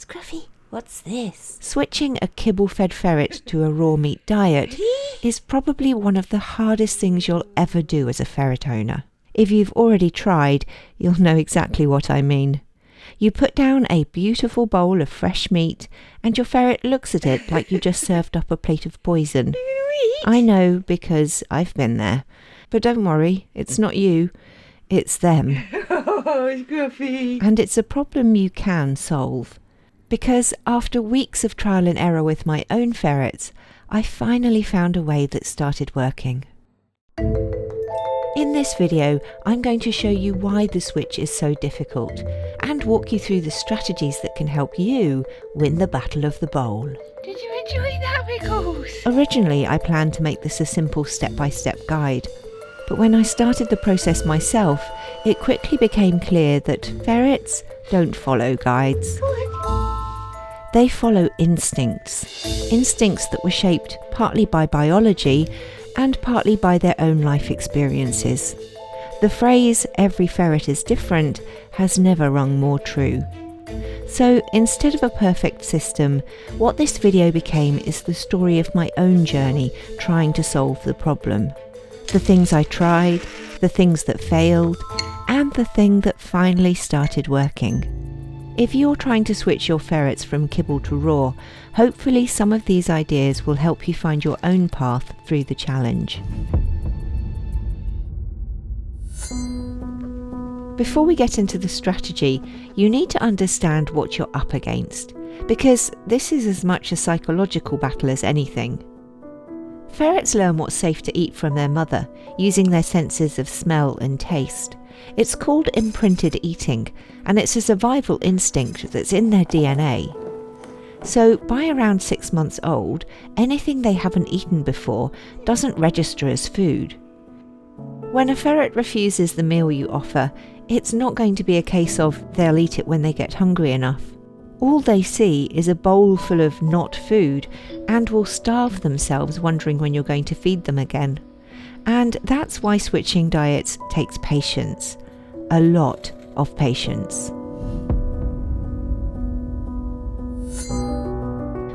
Scruffy, what's this? Switching a kibble-fed ferret to a raw meat diet is probably one of the hardest things you'll ever do as a ferret owner. If you've already tried, you'll know exactly what I mean. You put down a beautiful bowl of fresh meat, and your ferret looks at it like you just served up a plate of poison. I know, because I've been there. But don't worry, it's not you, it's them. Oh, Scruffy. And it's a problem you can solve. Because after weeks of trial and error with my own ferrets, I finally found a way that started working. In this video, I'm going to show you why the switch is so difficult and walk you through the strategies that can help you win the battle of the bowl. Did you enjoy that, Wiggles? Originally, I planned to make this a simple step-by-step guide, but when I started the process myself, it quickly became clear that ferrets don't follow guides. They follow instincts. Instincts that were shaped partly by biology and partly by their own life experiences. The phrase, "every ferret is different," has never rung more true. So instead of a perfect system, what this video became is the story of my own journey trying to solve the problem. The things I tried, the things that failed, and the thing that finally started working. If you're trying to switch your ferrets from kibble to raw, hopefully some of these ideas will help you find your own path through the challenge. Before we get into the strategy, you need to understand what you're up against, because this is as much a psychological battle as anything. Ferrets learn what's safe to eat from their mother, using their senses of smell and taste. It's called imprinted eating, and it's a survival instinct that's in their DNA. So by around 6 months old, anything they haven't eaten before doesn't register as food. When a ferret refuses the meal you offer, it's not going to be a case of they'll eat it when they get hungry enough. All they see is a bowl full of not food and will starve themselves wondering when you're going to feed them again. And that's why switching diets takes patience. A lot of patience.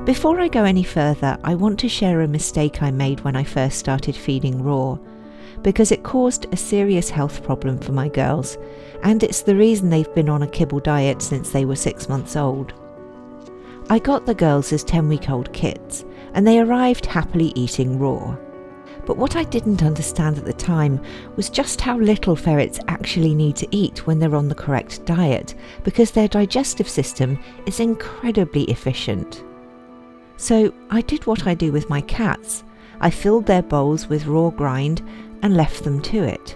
Before I go any further, I want to share a mistake I made when I first started feeding raw, because it caused a serious health problem for my girls, and it's the reason they've been on a kibble diet since they were 6 months old. I got the girls as 10-week-old kits, and they arrived happily eating raw. But what I didn't understand at the time was just how little ferrets actually need to eat when they're on the correct diet, because their digestive system is incredibly efficient. So I did what I do with my cats. I filled their bowls with raw grind and left them to it.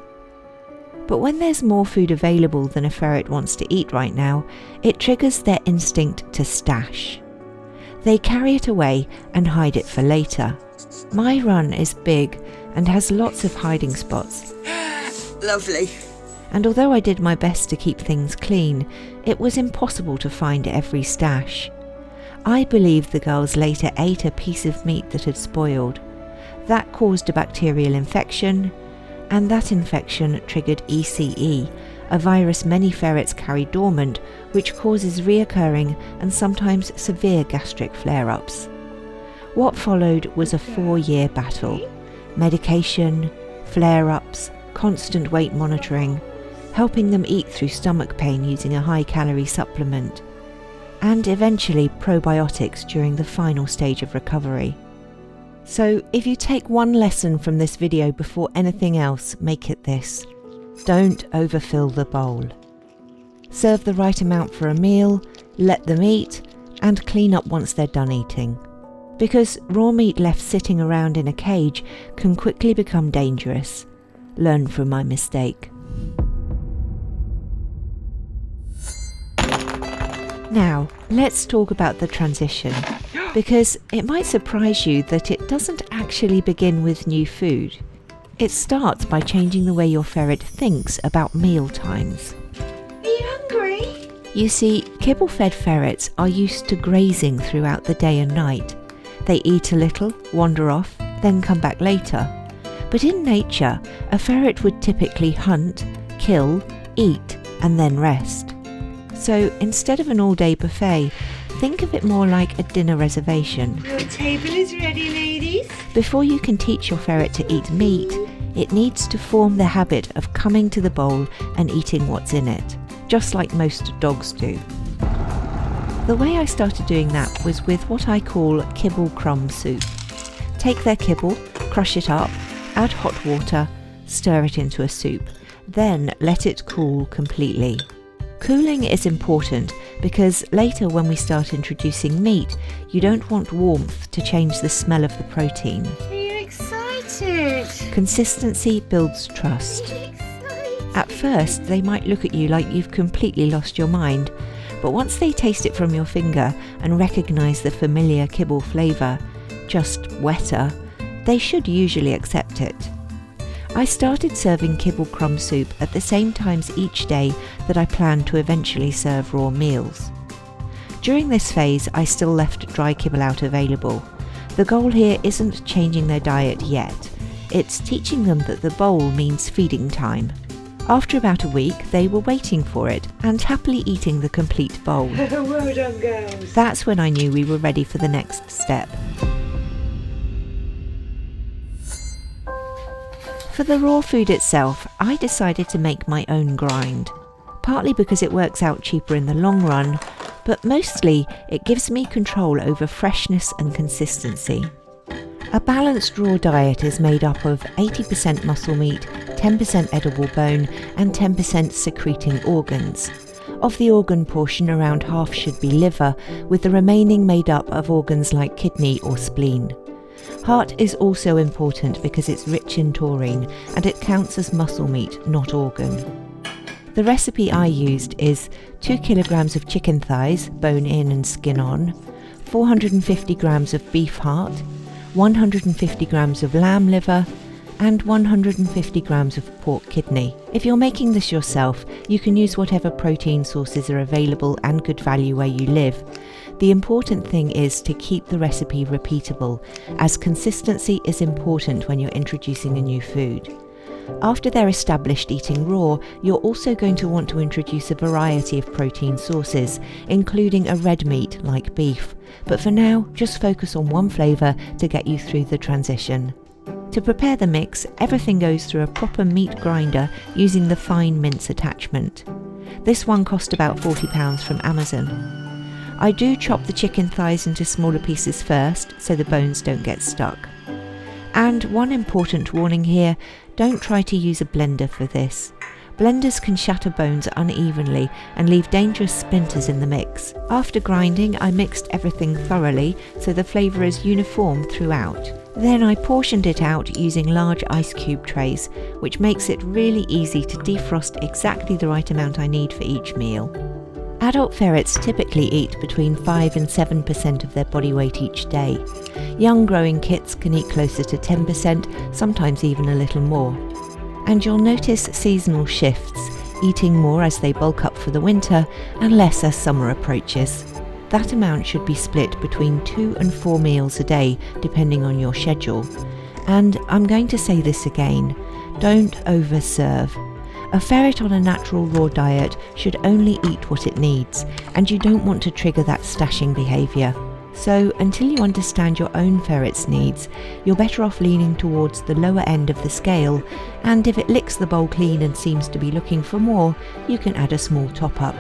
But when there's more food available than a ferret wants to eat right now, it triggers their instinct to stash. They carry it away and hide it for later. My run is big and has lots of hiding spots. Lovely. And although I did my best to keep things clean, it was impossible to find every stash. I believe the girls later ate a piece of meat that had spoiled. That caused a bacterial infection, and that infection triggered ECE, a virus many ferrets carry dormant, which causes reoccurring and sometimes severe gastric flare-ups. What followed was a 4-year battle. Medication, flare-ups, constant weight monitoring, helping them eat through stomach pain using a high-calorie supplement, and eventually probiotics during the final stage of recovery. So if you take one lesson from this video before anything else, make it this: don't overfill the bowl. Serve the right amount for a meal, let them eat, and clean up once they're done eating. Because raw meat left sitting around in a cage can quickly become dangerous. Learn from my mistake. Now, let's talk about the transition, because it might surprise you that it doesn't actually begin with new food. It starts by changing the way your ferret thinks about meal times. Are you hungry? You see, kibble-fed ferrets are used to grazing throughout the day and night. They eat a little, wander off, then come back later. But in nature, a ferret would typically hunt, kill, eat, and then rest. So instead of an all-day buffet, Think of it more like a dinner reservation. Your table is ready, ladies. Before you can teach your ferret to eat meat, it needs to form the habit of coming to the bowl and eating what's in it, just like most dogs do. The way I started doing that was with what I call kibble crumb soup. Take their kibble, crush it up, add hot water, stir it into a soup, then let it cool completely. Cooling is important because later when we start introducing meat, you don't want warmth to change the smell of the protein. Are you excited? Consistency builds trust. Are you excited? At first, they might look at you like you've completely lost your mind, but once they taste it from your finger and recognise the familiar kibble flavour, just wetter, they should usually accept it. I started serving kibble crumb soup at the same times each day that I planned to eventually serve raw meals. During this phase, I still left dry kibble out available. The goal here isn't changing their diet yet, it's teaching them that the bowl means feeding time. After about a week, they were waiting for it and happily eating the complete bowl. Well done, girls. That's when I knew we were ready for the next step. For the raw food itself, I decided to make my own grind, partly because it works out cheaper in the long run, but mostly it gives me control over freshness and consistency. A balanced raw diet is made up of 80% muscle meat, 10% edible bone and 10% secreting organs. Of the organ portion, around half should be liver, with the remaining made up of organs like kidney or spleen. Heart is also important because it's rich in taurine and it counts as muscle meat, not organ. The recipe I used is 2 kilograms of chicken thighs, bone in and skin on, 450 grams of beef heart, 150 grams of lamb liver, and 150 grams of pork kidney. If you're making this yourself, you can use whatever protein sources are available and good value where you live. The important thing is to keep the recipe repeatable, as consistency is important when you're introducing a new food. After they're established eating raw, you're also going to want to introduce a variety of protein sources, including a red meat like beef. But for now, just focus on one flavour to get you through the transition. To prepare the mix, everything goes through a proper meat grinder using the fine mince attachment. This one cost about £40 from Amazon. I do chop the chicken thighs into smaller pieces first so the bones don't get stuck. And one important warning here, don't try to use a blender for this. Blenders can shatter bones unevenly and leave dangerous splinters in the mix. After grinding, I mixed everything thoroughly so the flavour is uniform throughout. Then I portioned it out using large ice cube trays, which makes it really easy to defrost exactly the right amount I need for each meal. Adult ferrets typically eat between 5 and 7% of their body weight each day. Young growing kits can eat closer to 10%, sometimes even a little more. And you'll notice seasonal shifts, eating more as they bulk up for the winter and less as summer approaches. That amount should be split between 2 and 4 meals a day, depending on your schedule. And I'm going to say this again, don't overserve. A ferret on a natural raw diet should only eat what it needs, and you don't want to trigger that stashing behaviour. So until you understand your own ferret's needs, you're better off leaning towards the lower end of the scale, and if it licks the bowl clean and seems to be looking for more, you can add a small top-up.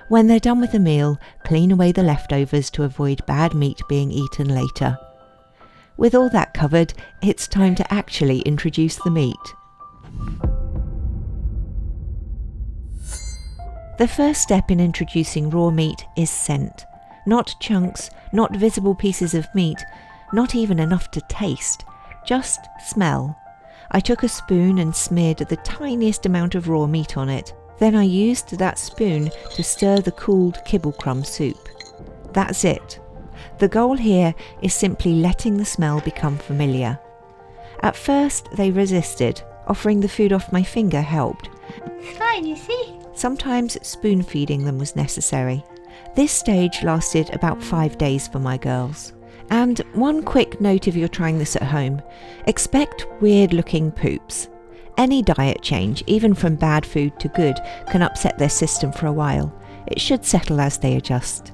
When they're done with the meal, clean away the leftovers to avoid bad meat being eaten later. With all that covered, it's time to actually introduce the meat. The first step in introducing raw meat is scent. Not chunks, not visible pieces of meat, not even enough to taste, just smell. I took a spoon and smeared the tiniest amount of raw meat on it. Then I used that spoon to stir the cooled kibble crumb soup. That's it. The goal here is simply letting the smell become familiar. At first they resisted. Offering the food off my finger helped. It's fine, you see. Sometimes spoon feeding them was necessary. This stage lasted about 5 days for my girls. And one quick note if you're trying this at home, expect weird looking poops. Any diet change, even from bad food to good, can upset their system for a while. It should settle as they adjust.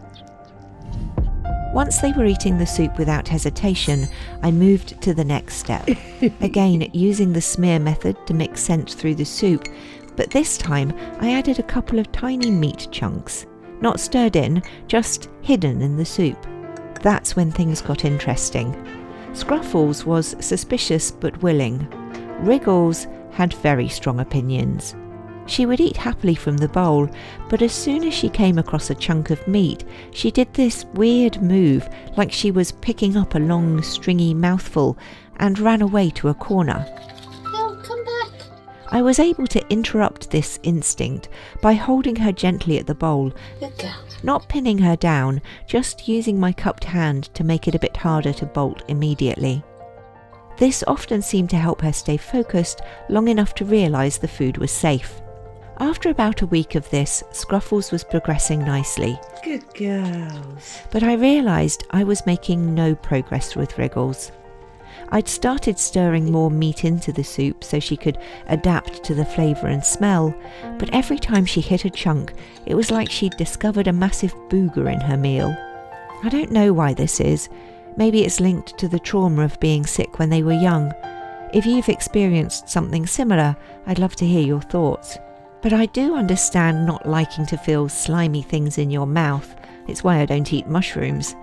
Once they were eating the soup without hesitation, I moved to the next step. Again, using the smear method to mix scent through the soup, but this time I added a couple of tiny meat chunks. Not stirred in, just hidden in the soup. That's when things got interesting. Scruffles was suspicious but willing. Wriggles had very strong opinions. She would eat happily from the bowl, but as soon as she came across a chunk of meat, she did this weird move like she was picking up a long, stringy mouthful and ran away to a corner. No, come back. I was able to interrupt this instinct by holding her gently at the bowl, Good girl. not pinning her down, just using my cupped hand to make it a bit harder to bolt immediately. This often seemed to help her stay focused long enough to realise the food was safe. After about a week of this, Scruffles was progressing nicely. Good girls. But I realised I was making no progress with Wriggles. I'd started stirring more meat into the soup so she could adapt to the flavour and smell, but every time she hit a chunk, it was like she'd discovered a massive booger in her meal. I don't know why this is. Maybe it's linked to the trauma of being sick when they were young. If you've experienced something similar, I'd love to hear your thoughts. But I do understand not liking to feel slimy things in your mouth. It's why I don't eat mushrooms.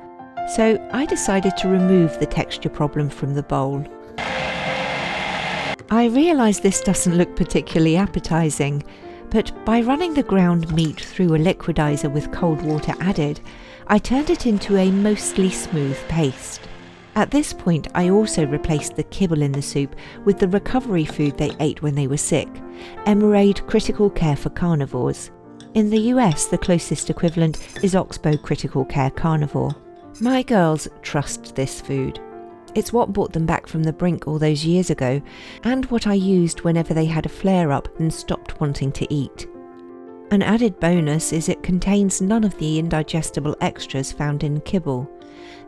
So I decided to remove the texture problem from the bowl. I realise this doesn't look particularly appetising, but by running the ground meat through a liquidizer with cold water added, I turned it into a mostly smooth paste. At this point, I also replaced the kibble in the soup with the recovery food they ate when they were sick, Emerade Critical Care for Carnivores. In the US, the closest equivalent is Oxbow Critical Care Carnivore. My girls trust this food. It's what brought them back from the brink all those years ago, and what I used whenever they had a flare-up and stopped wanting to eat. An added bonus is it contains none of the indigestible extras found in kibble.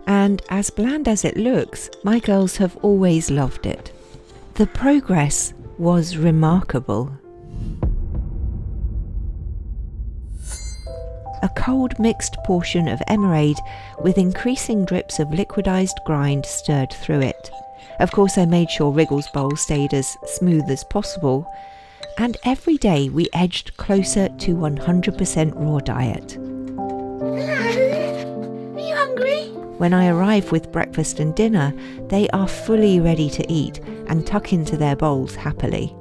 And as bland as it looks, my girls have always loved it. The progress was remarkable. A cold mixed portion of Emerade with increasing drips of liquidized grind stirred through it. Of course, I made sure Wriggles' bowl stayed as smooth as possible, and every day we edged closer to 100% raw diet. Hello. Are you hungry? When I arrive with breakfast and dinner, they are fully ready to eat and tuck into their bowls happily.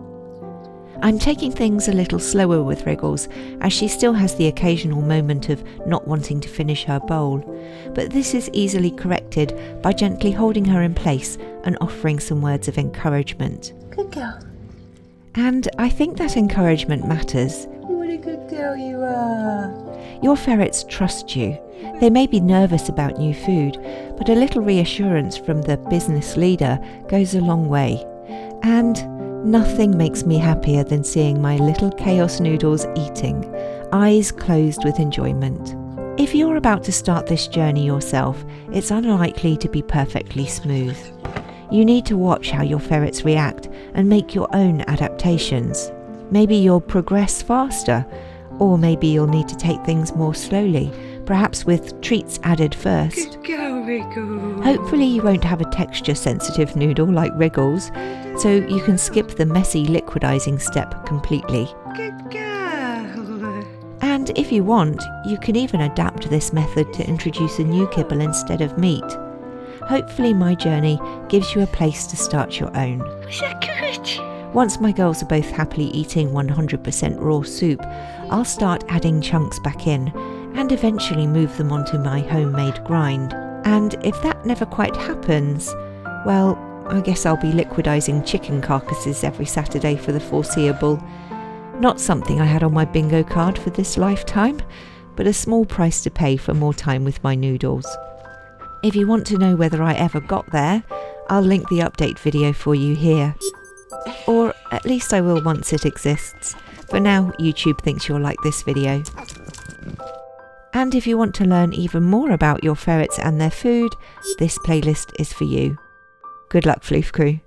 I'm taking things a little slower with Wriggles, as she still has the occasional moment of not wanting to finish her bowl, but this is easily corrected by gently holding her in place and offering some words of encouragement. Good girl. And I think that encouragement matters. What a good girl you are. Your ferrets trust you. They may be nervous about new food, but a little reassurance from the business leader goes a long way. And nothing makes me happier than seeing my little chaos noodles eating, eyes closed with enjoyment. If you're about to start this journey yourself, it's unlikely to be perfectly smooth. You need to watch how your ferrets react and make your own adaptations. Maybe you'll progress faster, or maybe you'll need to take things more slowly, perhaps with treats added first. Good girl, Wriggles. Hopefully you won't have a texture-sensitive noodle like Wriggles, so you can skip the messy liquidizing step completely. Good girl. And if you want, you can even adapt this method to introduce a new kibble instead of meat. Hopefully my journey gives you a place to start your own. Wish I could. Once my girls are both happily eating 100% raw soup, I'll start adding chunks back in and eventually move them onto my homemade grind. And if that never quite happens, well, I guess I'll be liquidizing chicken carcasses every Saturday for the foreseeable. Not something I had on my bingo card for this lifetime, but a small price to pay for more time with my noodles. If you want to know whether I ever got there, I'll link the update video for you here. Or at least I will once it exists. For now, YouTube thinks you'll like this video. And if you want to learn even more about your ferrets and their food, this playlist is for you. Good luck, Floof Crew.